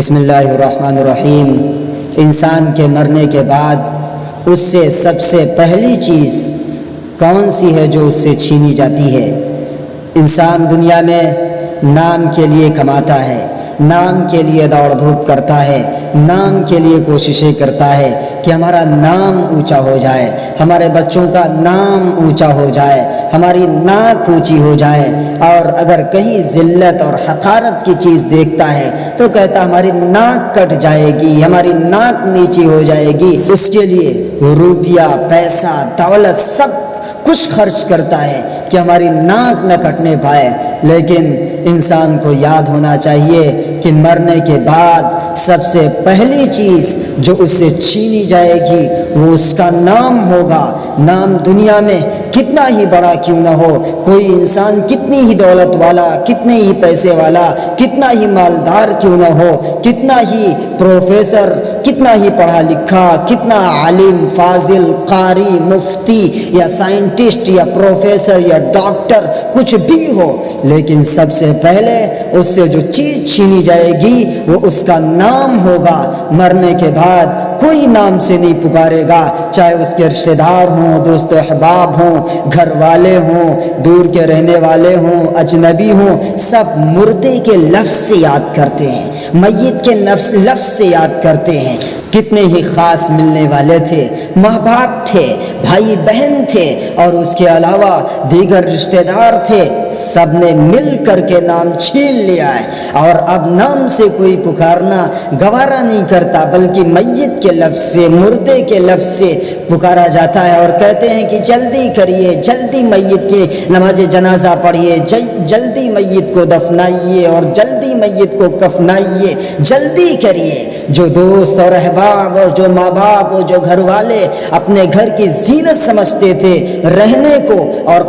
بسم اللہ الرحمن الرحیم۔ انسان کے مرنے کے بعد اس سے سب سے پہلی چیز کون سی ہے جو اس سے چھینی جاتی ہے؟ انسان دنیا میں نام کے لیے کماتا ہے، نام کے لیے دوڑ دھوپ کرتا ہے، نام کے لیے کوششیں کرتا ہے کہ ہمارا نام اونچا ہو جائے، ہمارے بچوں کا نام اونچا ہو جائے، ہماری ناک اونچی ہو جائے، اور اگر کہیں ذلت اور حقارت کی چیز دیکھتا ہے تو کہتا ہماری ناک کٹ جائے گی، ہماری ناک نیچی ہو جائے گی۔ اس کے لیے روپیہ، پیسہ، دولت سب کچھ خرچ کرتا ہے کہ ہماری ناک نہ کٹنے پائے۔ لیکن انسان کو یاد ہونا چاہیے کہ مرنے کے بعد سب سے پہلی چیز جو اس سے چھینی جائے گی وہ اس کا نام ہوگا۔ نام دنیا میں کتنا ہی بڑا کیوں نہ ہو، کوئی انسان کتنی ہی دولت والا، کتنے ہی پیسے والا، کتنا ہی مالدار کیوں نہ ہو، کتنا ہی پروفیسر، کتنا ہی پڑھا لکھا، کتنا عالم، فاضل، قاری، مفتی یا سائنٹسٹ یا پروفیسر یا ڈاکٹر کچھ بھی ہو، لیکن سب سے پہلے اس سے جو چیز چھینی جائے گی وہ اس کا نام ہوگا۔ مرنے کے بعد کوئی نام سے نہیں پکارے گا، چاہے اس کے رشتہ دار ہوں، دوست و احباب ہوں، گھر والے ہوں، دور کے رہنے والے ہوں، اجنبی ہوں، سب مردے کے لفظ سے یاد کرتے ہیں، میت کے لفظ سے یاد کرتے ہیں۔ کتنے ہی خاص ملنے والے تھے، ماں باپ تھے، بھائی بہن تھے، اور اس کے علاوہ دیگر رشتہ دار تھے، سب نے مل کر کے نام چھین لیا ہے، اور اب نام سے کوئی پکارنا گوارا نہیں کرتا، بلکہ میت کے لفظ سے، مردے کے لفظ سے پکارا جاتا ہے، اور کہتے ہیں کہ جلدی کریے، جلدی میت کی نماز جنازہ پڑھیے، جلدی میت کو دفنائیے اور جلدی میت کو کفنائیے، جلدی کریے۔ جو دوست اور احباب اور جو ماں باپ اور جو گھر والے اپنے گھر کی زینت سمجھتے تھے رہنے کو، اور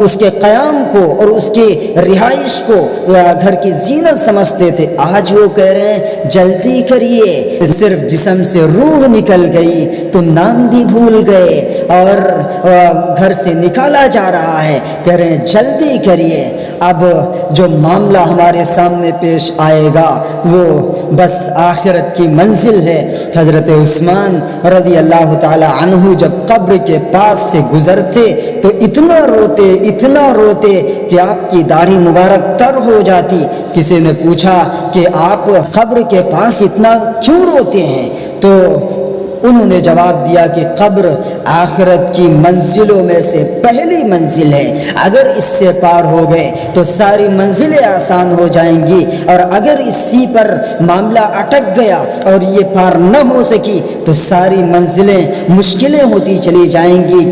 اس کے قیام کو اور اس کی رہائش کو گھر کی زینت سمجھتے تھے، آج وہ کہہ رہے ہیں جلدی کریے۔ صرف جسم سے روح نکل گئی تو نام بھی بھول گئے، اور گھر سے نکالا جا رہا ہے، کہہ رہے ہیں جلدی کریے۔ اب جو معاملہ ہمارے سامنے پیش آئے گا وہ بس آخرت کی منزل ہے۔ حضرت عثمان رضی اللہ تعالی عنہ جب قبر کے پاس سے گزرتے تو اتنا روتے کہ آپ کی داڑھی مبارک تر ہو جاتی۔ کسی نے پوچھا کہ آپ قبر کے پاس اتنا کیوں روتے ہیں؟ تو انہوں نے جواب دیا کہ قبر آخرت کی منزلوں میں سے پہلی منزل ہے، اگر اس سے پار ہو گئے تو ساری منزلیں آسان ہو جائیں گی، اور اگر اسی پر معاملہ اٹک گیا اور یہ پار نہ ہو سکی تو ساری منزلیں مشکلیں ہوتی چلی جائیں گی،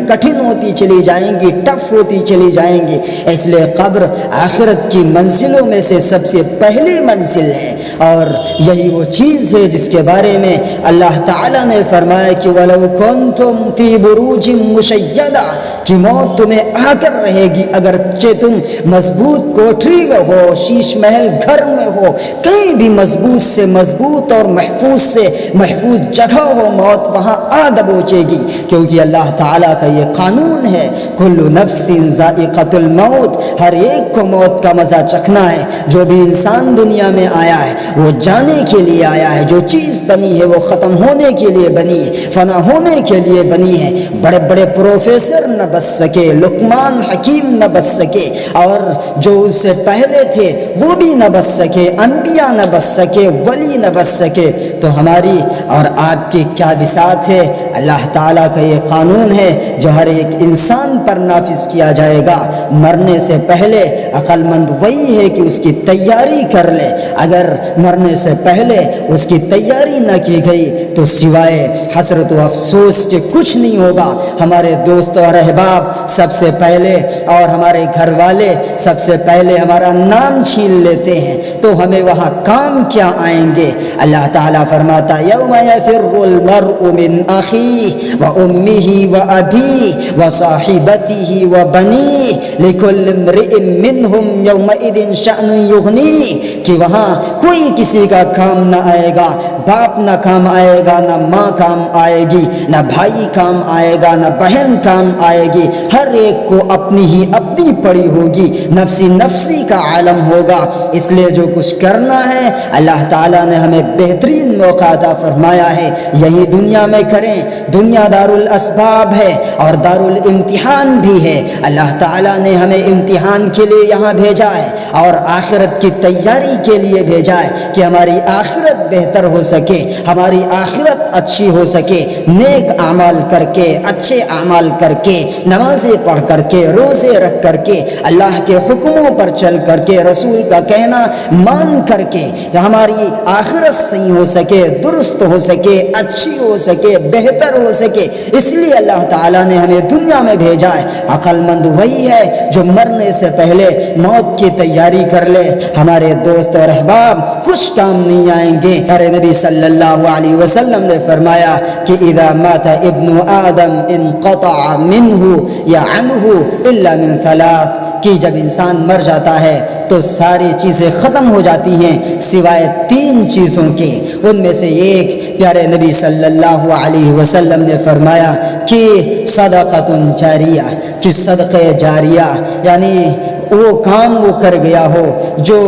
کٹھن ہوتی چلی جائیں گی، ٹف ہوتی چلی جائیں گی۔ اس لیے قبر آخرت کی منزلوں میں سے سب سے پہلی منزل ہے، اور یہی وہ چیز ہے جس کے بارے میں اللہ تعالی نے فرمایا کہ وَلَوْ كُنْتُمْ فِي بُرُوجٍ مُشَيَّدَةٍ، کہ موت تمہیں آ کر رہے گی اگرچہ تم مضبوط کوٹری میں ہو، شیش محل گھر میں ہو، کہیں بھی مضبوط سے مضبوط اور محفوظ سے محفوظ جگہ ہو، موت وہاں آ دبوچے گی، کیونکہ اللہ تعالیٰ کا یہ قانون ہے كُلُّ نَفْسٍ ذَائِقَةُ الْمَوْتِ، ہر ایک کو موت کا مزہ چکھنا ہے۔ جو بھی انسان دنیا میں آیا ہے وہ جانے کے لیے آیا ہے، جو چیز بنی ہے وہ ختم ہونے کے لیے بنی ہے، فنا ہونے کے لیے بنی ہے۔ بڑے بڑے پروفیسر نہ بچ سکے، لقمان حکیم نہ بچ سکے، اور جو اس سے پہلے تھے وہ بھی نہ بچ سکے، انبیاء نہ بچ سکے، ولی نہ بچ سکے، تو ہماری اور آپ کی کیا بساط ہے؟ اللہ تعالیٰ کا یہ قانون ہے جو ہر ایک انسان پر نافذ کیا جائے گا۔ مرنے سے پہلے عقل مند وہی ہے کہ اس کی تیاری کر لے، اگر مرنے سے پہلے اس کی تیاری نہ کی گئی تو سوائے حسرت و افسوس کے کچھ نہیں ہوگا۔ ہمارے دوست اور احباب سب سے پہلے اور ہمارے گھر والے سب سے پہلے ہمارا نام چھین لیتے ہیں، تو ہمیں وہاں کام کیا آئیں گے؟ اللہ تعالیٰ فرماتا یوم یفر المرء من اخیہ وامہ وابیہ وصاحبتہ وبنیہ لکل امرئ منہم یومئذ شأن یغنیہ، کہ وہاں کوئی کسی کا کام نہ آئے گا، باپ نہ کام آئے گا، نہ ماں کام آئے گی، نہ بھائی کام آئے گا، نہ بہن کام آئے گی، ہر ایک کو اپنی ہی اپنی پڑی ہوگی، نفسی نفسی کا عالم ہوگا۔ اس لیے جو کچھ کرنا ہے اللہ تعالیٰ نے ہمیں بہترین موقع عطا فرمایا ہے، یہی دنیا میں کریں۔ دنیا دار الاسباب ہے اور دار الامتحان بھی ہے۔ اللہ تعالیٰ نے ہمیں امتحان کے لیے یہاں بھیجا ہے اور آخرت کی تیاری کے لیے بھیجا ہے کہ ہماری آخرت بہتر ہو سکے، ہماری آخرت اچھی ہو سکے، نیک اعمال کر کے، اچھے اعمال کر کے، نمازیں پڑھ کر کے، روزے رکھ کر کے، اللہ کے حکموں پر چل کر کے، رسول کا کہنا مان کر کے ہماری آخرت صحیح ہو سکے، درست ہو سکے، اچھی ہو سکے، بہتر ہو سکے۔ اس لیے اللہ تعالیٰ نے ہمیں دنیا میں بھیجا ہے۔ عقل مند وہی ہے جو مرنے سے پہلے موت کی تیاری کر لے۔ ہمارے دوست اور احباب کچھ کام نہیں آئیں گے۔ ہمارے نبی صلی اللہ علیہ وسلم نے فرمایا کہ اذا مات ابن آدم انقطع منہ یا عنہ الا من ثلاث، کہ جب انسان مر جاتا ہے تو ساری چیزیں ختم ہو جاتی ہیں سوائے تین چیزوں کے۔ ان میں سے ایک پیارے نبی صلی اللہ علیہ وسلم نے فرمایا کہ صدقۃ جاریہ، کہ صدقہ جاریہ یعنی وہ کام وہ کر گیا ہو جو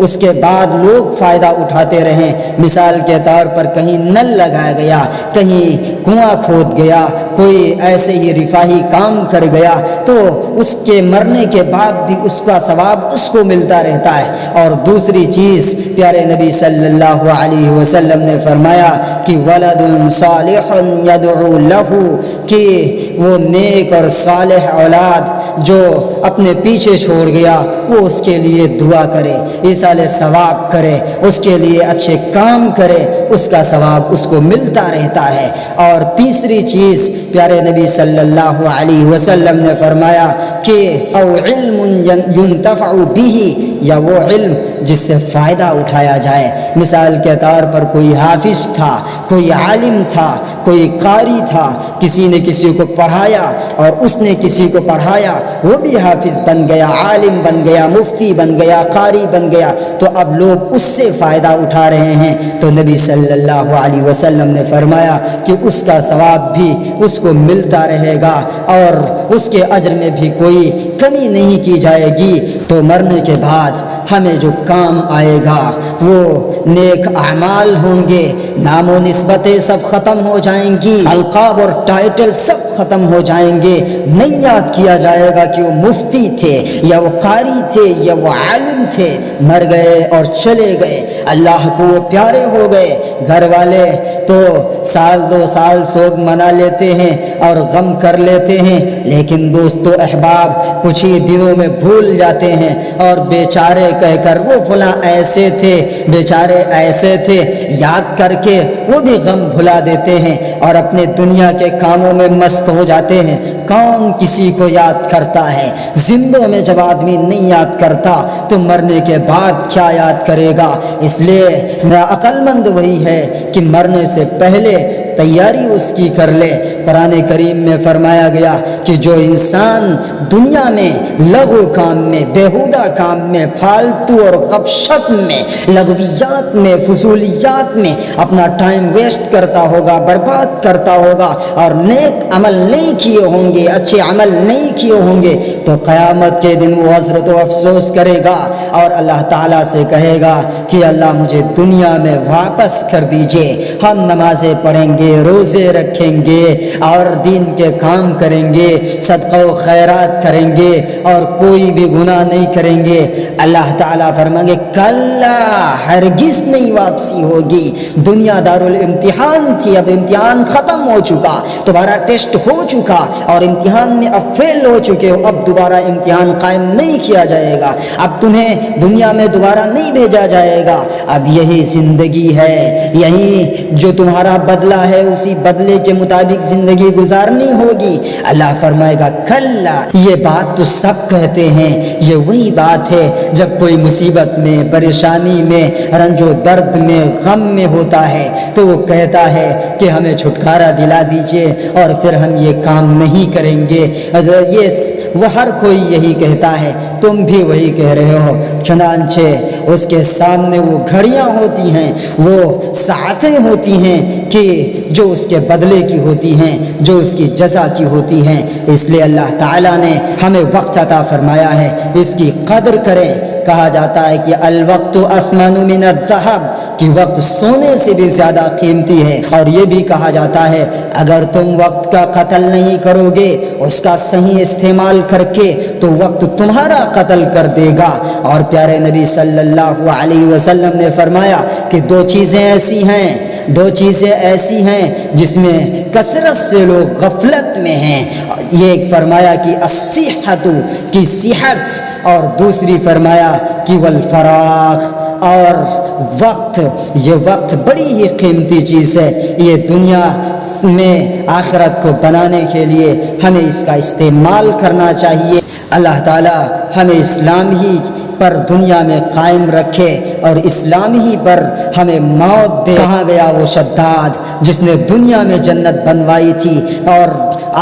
اس کے بعد لوگ فائدہ اٹھاتے رہیں۔ مثال کے طور پر کہیں نل لگایا گیا، کہیں کنواں کھود گیا، کوئی ایسے ہی رفاہی کام کر گیا تو اس کے مرنے کے بعد بھی اس کا ثواب اس کو ملتا رہتا ہے۔ اور دوسری چیز پیارے نبی صلی اللہ علیہ وسلم نے فرمایا کہ ولد صالح یدعو لہ، کہ وہ نیک اور صالح اولاد جو اپنے پیچھے چھوڑ گیا وہ اس کے لیے دعا کرے، ایصال ثواب کرے، اس کے لیے اچھے کام کرے، اس کا ثواب اس کو ملتا رہتا ہے۔ اور تیسری چیز پیارے نبی صلی اللہ علیہ وسلم نے فرمایا کہ او علم ينتفع به، یا وہ علم جس سے فائدہ اٹھایا جائے۔ مثال کے طور پر کوئی حافظ تھا، کوئی عالم تھا، کوئی قاری تھا، کسی نے کسی کو پڑھایا اور اس نے کسی کو پڑھایا، وہ بھی حافظ بن گیا، عالم بن گیا، مفتی بن گیا، قاری بن گیا، تو اب لوگ اس سے فائدہ اٹھا رہے ہیں۔ تو نبی صلی اللہ علیہ وسلم نے فرمایا کہ اس کا ثواب بھی اس کو ملتا رہے گا اور اس کے اجر میں بھی کوئی کمی نہیں کی جائے گی۔ تو مرنے کے بعد ہمیں جو کام آئے گا وہ نیک اعمال ہوں گے، نام و نسبتیں سب ختم ہو جائیں گی، القاب اور ٹائٹل سب ختم ہو جائیں گے۔ نہیں یاد کیا جائے گا کہ وہ مفتی تھے یا وہ قاری تھے یا وہ عالم تھے، مر گئے اور چلے گئے، اللہ کو وہ پیارے ہو گئے۔ گھر والے تو سال دو سال سوگ منا لیتے ہیں اور غم کر لیتے ہیں، لیکن دوستو احباب کچھ ہی دنوں میں بھول جاتے ہیں اور بیچارے کہہ کر وہ فلاں ایسے تھے، بیچارے ایسے تھے یاد کر کے وہ بھی غم بھلا دیتے ہیں اور اپنے دنیا کے کاموں میں مست ہو جاتے ہیں۔ کون کسی کو یاد کرتا ہے؟ زندوں میں جب آدمی نہیں یاد کرتا تو مرنے کے بعد کیا یاد کرے گا؟ اس لیے میرا عقل مند وہی ہے کہ مرنے سے پہلے تیاری اس کی کر لے۔ قرآن کریم میں فرمایا گیا کہ جو انسان دنیا میں لغو کام میں، بیہودہ کام میں، فالتو اور غپ شپ میں، لغویات میں، فضولیات میں اپنا ٹائم ویسٹ کرتا ہوگا، برباد کرتا ہوگا اور نیک عمل نہیں کیے ہوں گے، اچھے عمل نہیں کیے ہوں گے، تو قیامت کے دن وہ حسرت و افسوس کرے گا اور اللہ تعالیٰ سے کہے گا کہ اللہ مجھے دنیا میں واپس کر دیجئے۔ ہم نمازیں پڑھیں گے، روزے رکھیں گے اور دین کے کام کریں گے، صدقہ و خیرات کریں گے اور کوئی بھی گناہ نہیں کریں گے۔ اللہ تعالیٰ فرمائیں گے کلا، ہرگز نہیں واپسی ہوگی، دنیا دار الامتحان تھی، اب امتحان ختم ہو چکا، تمہارا ٹیسٹ ہو چکا اور امتحان میں اب فیل ہو چکے ہو، اب دوبارہ امتحان قائم نہیں کیا جائے گا، اب تمہیں دنیا میں دوبارہ نہیں بھیجا جائے گا، اب یہی زندگی ہے، یہی جو تمہارا بدلہ ہے اسی بدلے کے مطابق زندگی گزارنی ہوگی۔ اللہ فرمائے گا کلا، یہ بات تو سب کہتے ہیں، یہ وہی بات ہے جب کوئی مصیبت میں، پریشانی میں، رنج و درد میں، غم میں ہوتا ہے تو وہ کہتا ہے کہ ہمیں چھٹکارا دلا دیجئے اور پھر ہم یہ کام نہیں کریں گے۔ یہ وہ ہر کوئی یہی کہتا ہے، تم بھی وہی کہہ رہے ہو۔ چنانچہ اس کے سامنے وہ گھڑیاں ہوتی ہیں، وہ ساعتیں ہوتی ہیں کہ جو اس کے بدلے کی ہوتی ہیں، جو اس کی جزا کی ہوتی ہیں۔ اس لیے اللہ تعالیٰ نے ہمیں وقت عطا فرمایا ہے، اس کی قدر کریں۔ کہا جاتا ہے کہ الوقت اثمن من الذهب، کہ وقت سونے سے بھی زیادہ قیمتی ہے۔ اور یہ بھی کہا جاتا ہے اگر تم وقت کا قتل نہیں کرو گے، اس کا صحیح استعمال کر کے، تو وقت تمہارا قتل کر دے گا۔ اور پیارے نبی صلی اللہ علیہ وسلم نے فرمایا کہ دو چیزیں ایسی ہیں جس میں کثرت سے لوگ غفلت میں ہیں۔ یہ ایک فرمایا کہ الصحت، کی صحت، اور دوسری فرمایا کہ والفراغ، اور وقت۔ یہ وقت بڑی ہی قیمتی چیز ہے، یہ دنیا میں آخرت کو بنانے کے لیے ہمیں اس کا استعمال کرنا چاہیے۔ اللہ تعالی ہمیں اسلام ہی پر دنیا میں قائم رکھے اور اسلام ہی پر ہمیں موت دے۔ کہاں گیا وہ شداد جس نے دنیا میں جنت بنوائی تھی اور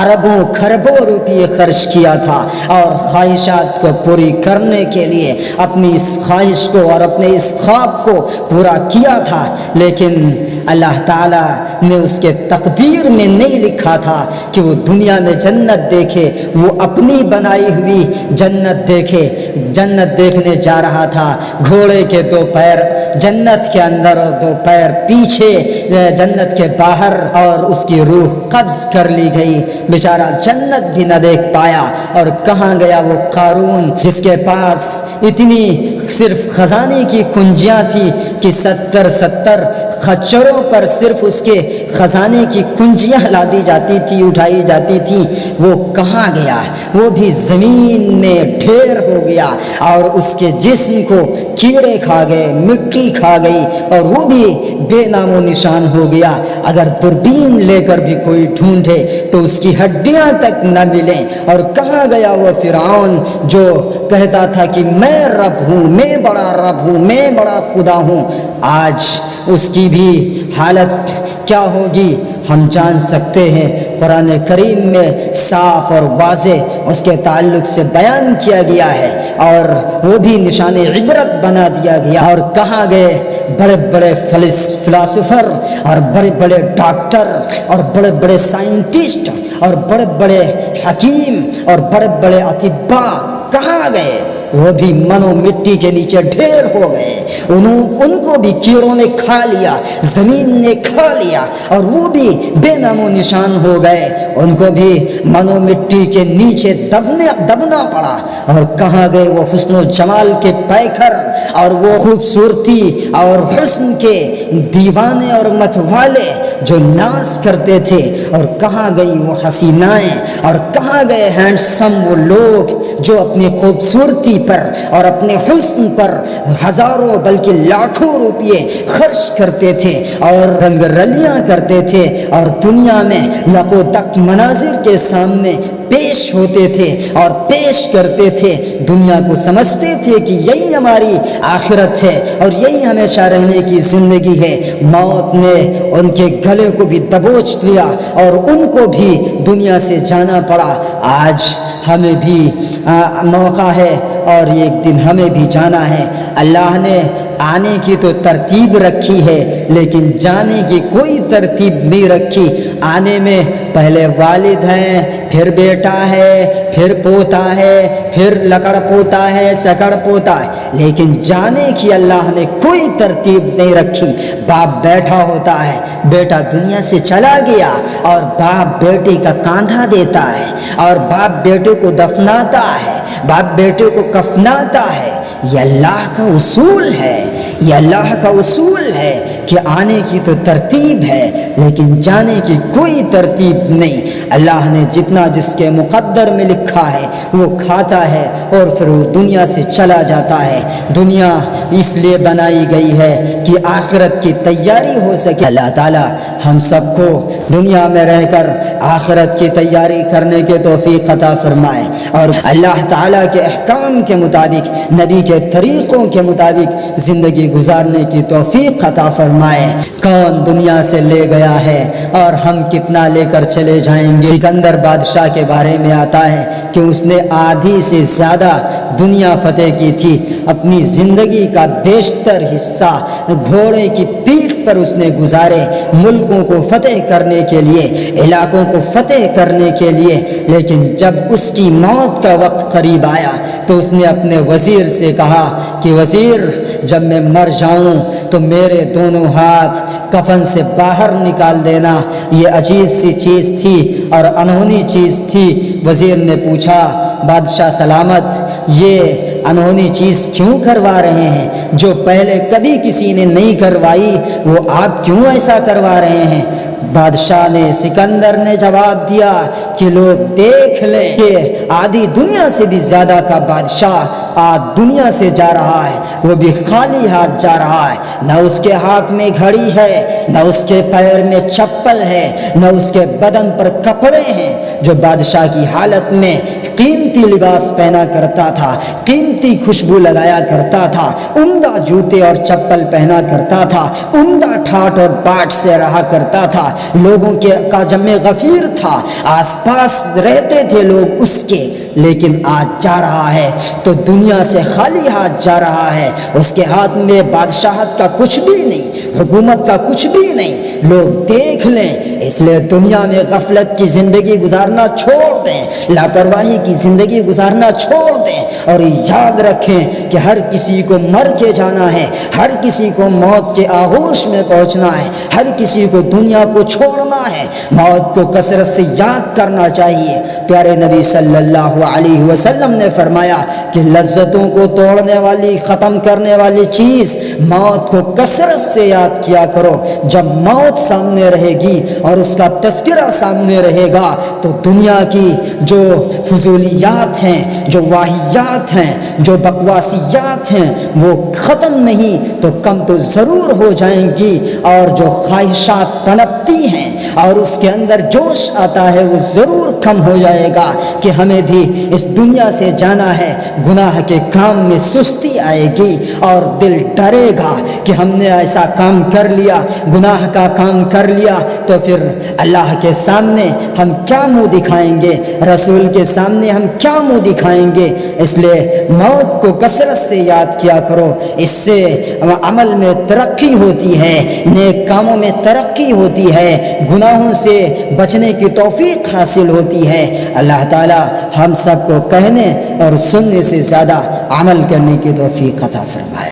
اربوں کھربوں روپیے خرچ کیا تھا، اور خواہشات کو پوری کرنے کے لیے اپنی اس خواہش کو اور اپنے اس خواب کو پورا کیا تھا، لیکن اللہ تعالیٰ نے اس کے تقدیر میں نہیں لکھا تھا کہ وہ دنیا میں جنت دیکھے، وہ اپنی بنائی ہوئی جنت دیکھے۔ جنت دیکھنے جا رہا تھا، گھوڑے کے دو پیر جنت کے اندر اور دو پیر پیچھے جنت کے باہر، اور اس کی روح قبض کر لی گئی، بیچارہ جنت بھی نہ دیکھ پایا۔ اور کہاں گیا وہ قارون جس کے پاس اتنی صرف خزانے کی کنجیاں تھی کہ 70 خچروں پر صرف اس کے خزانے کی کنجیاں لادی جاتی تھی، اٹھائی جاتی تھی، وہ کہاں گیا؟ وہ بھی زمین میں ڈھیر ہو گیا، اور اس کے جسم کو کیڑے کھا گئے، مٹی کھا گئی، اور وہ بھی بے نام و نشان ہو گیا۔ اگر دوربین لے کر بھی کوئی ڈھونڈے تو اس کی ہڈیاں تک نہ ملیں۔ اور کہاں گیا وہ فرعون جو کہتا تھا کہ میں رب ہوں، میں بڑا رب ہوں، میں بڑا خدا ہوں؟ آج اس کی بھی حالت کیا ہوگی ہم جان سکتے ہیں۔ قرآن کریم میں صاف اور واضح اس کے تعلق سے بیان کیا گیا ہے، اور وہ بھی نشان عبرت بنا دیا گیا۔ اور کہاں گئے بڑے بڑے فلاسفر اور بڑے بڑے ڈاکٹر اور بڑے بڑے سائنٹسٹ اور بڑے بڑے حکیم اور بڑے بڑے اطباء؟ کہاں گئے؟ وہ بھی منو مٹی کے نیچے ڈھیر ہو گئے، ان کو بھی کیڑوں نے کھا لیا، زمین نے کھا لیا، اور وہ بھی بے نام و نشان ہو گئے، ان کو بھی منو مٹی کے نیچے دبنا پڑا۔ اور کہاں گئے وہ حسن و جمال کے پیکر اور وہ خوبصورتی اور حسن کے دیوانے اور متوالے جو ناز کرتے تھے؟ اور کہاں گئی وہ حسینائیں؟ اور کہاں گئے ہینڈسم وہ لوگ جو اپنی خوبصورتی پر اور اپنے حسن پر ہزاروں بلکہ لاکھوں روپیے خرچ کرتے تھے اور رنگ رلیاں کرتے تھے، اور دنیا میں لقو تک مناظر کے سامنے پیش ہوتے تھے اور پیش کرتے تھے، دنیا کو سمجھتے تھے کہ یہی ہماری آخرت ہے اور یہی ہمیشہ رہنے کی زندگی ہے۔ موت نے ان کے گلے کو بھی دبوچ لیا اور ان کو بھی دنیا سے جانا پڑا۔ آج ہمیں بھی موقع ہے اور ایک دن ہمیں بھی جانا ہے۔ اللہ نے آنے کی تو ترتیب رکھی ہے لیکن جانے کی کوئی ترتیب نہیں رکھی۔ آنے میں پہلے والد ہیں، پھر بیٹا ہے، پھر پوتا ہے، پھر لکڑ پوتا ہے، سکڑ پوتا ہے، لیکن جانے کی اللہ نے کوئی ترتیب نہیں رکھی۔ باپ بیٹھا ہوتا ہے، بیٹا دنیا سے چلا گیا اور باپ بیٹے کا کاندھا دیتا ہے اور باپ بیٹے کو دفناتا ہے، باپ بیٹے کو کفناتا ہے۔ یہ اللہ کا اصول ہے، یہ اللہ کا اصول ہے کہ آنے کی تو ترتیب ہے لیکن جانے کی کوئی ترتیب نہیں۔ اللہ نے جتنا جس کے مقدر میں لکھا ہے وہ کھاتا ہے اور پھر وہ دنیا سے چلا جاتا ہے۔ دنیا اس لیے بنائی گئی ہے کہ آخرت کی تیاری ہو سکے۔ اللہ تعالی ہم سب کو دنیا میں رہ کر آخرت کی تیاری کرنے کے توفیق عطا فرمائے، اور اللہ تعالیٰ کے احکام کے مطابق، نبی کے طریقوں کے مطابق زندگی گزارنے کی توفیق عطا فرمائے۔ کون دنیا سے لے گیا ہے اور ہم کتنا لے کر چلے جائیں گے؟ سکندر بادشاہ کے بارے میں آتا ہے کہ اس نے آدھی سے زیادہ دنیا فتح کی تھی، اپنی زندگی کا بیشتر حصہ گھوڑے کی پیٹھ پر اس نے گزارے، ملکوں کو فتح کرنے کے لیے، علاقوں کو فتح کرنے کے لیے۔ لیکن جب اس کی موت کا وقت قریب آیا تو اس نے اپنے وزیر سے کہا کہ وزیر، جب میں مر جاؤں تو میرے دونوں ہاتھ کفن سے باہر نکال دینا۔ یہ عجیب سی چیز تھی اور انہونی چیز تھی۔ وزیر نے پوچھا، بادشاہ سلامت، یہ انہونی چیز کیوں کروا رہے ہیں؟ جو پہلے کبھی کسی نے نہیں کروائی وہ آپ کیوں ایسا کروا رہے ہیں؟ بادشاہ نے، سکندر نے جواب دیا کہ لوگ دیکھ لیں کہ آدھی دنیا سے بھی زیادہ کا بادشاہ آج دنیا سے جا رہا ہے، وہ بھی خالی ہاتھ جا رہا ہے۔ نہ اس کے ہاتھ میں گھڑی ہے، نہ اس کے پیر میں چپل ہے، نہ اس کے بدن پر کپڑے ہیں۔ جو بادشاہ کی حالت میں قیمتی لباس پہنا کرتا تھا، قیمتی خوشبو لگایا کرتا تھا، عمدہ جوتے اور چپل پہنا کرتا تھا، عمدہ ٹھاٹ اور باٹ سے رہا کرتا تھا، لوگوں کا جمع غفیر تھا، آس پاس رہتے تھے لوگ اس کے، لیکن آج جا رہا ہے تو دنیا سے خالی ہاتھ جا رہا ہے۔ اس کے ہاتھ میں بادشاہت کا کچھ بھی نہیں، حکومت کا کچھ بھی نہیں۔ لوگ دیکھ لیں، اس لیے دنیا میں غفلت کی زندگی گزارنا چھوڑ دیں، لاپرواہی کی زندگی گزارنا چھوڑ دیں، اور یاد رکھیں کہ ہر کسی کو مر کے جانا ہے، ہر کسی کو موت کے آغوش میں پہنچنا ہے، ہر کسی کو دنیا کو چھوڑنا ہے۔ موت کو کثرت سے یاد کرنا چاہیے۔ پیارے نبی صلی اللہ علیہ وسلم نے فرمایا کہ لذتوں کو توڑنے والی، ختم کرنے والی چیز موت کو کثرت سے یاد کیا کرو۔ جب موت سامنے رہے گی اور اس کا تذکرہ سامنے رہے گا تو دنیا کی جو فضولیات ہیں، جو واہیات ہیں، جو بکواسیات ہیں، وہ ختم نہیں تو کم تو ضرور ہو جائیں گی، اور جو خواہشات پنپتی ہیں اور اس کے اندر جوش آتا ہے وہ ضرور کم ہو جائے گا کہ ہمیں بھی اس دنیا سے جانا ہے۔ گناہ کے کام میں سستی آئے گی اور دل ڈرے گا کہ ہم نے ایسا کام کر لیا، گناہ کا کام کر لیا تو پھر اللہ کے سامنے ہم کیا منہ دکھائیں گے، رسول کے سامنے ہم کیا منہ دکھائیں گے۔ اس لیے موت کو کثرت سے یاد کیا کرو، اس سے عمل میں ترقی ہوتی ہے، نیک کاموں میں ترقی ہوتی ہے، گناہوں سے بچنے کی توفیق حاصل ہوتی ہے۔ اللہ تعالی ہم سب کو کہنے اور سننے سے زیادہ عمل کرنے کی توفیق عطا فرمائے۔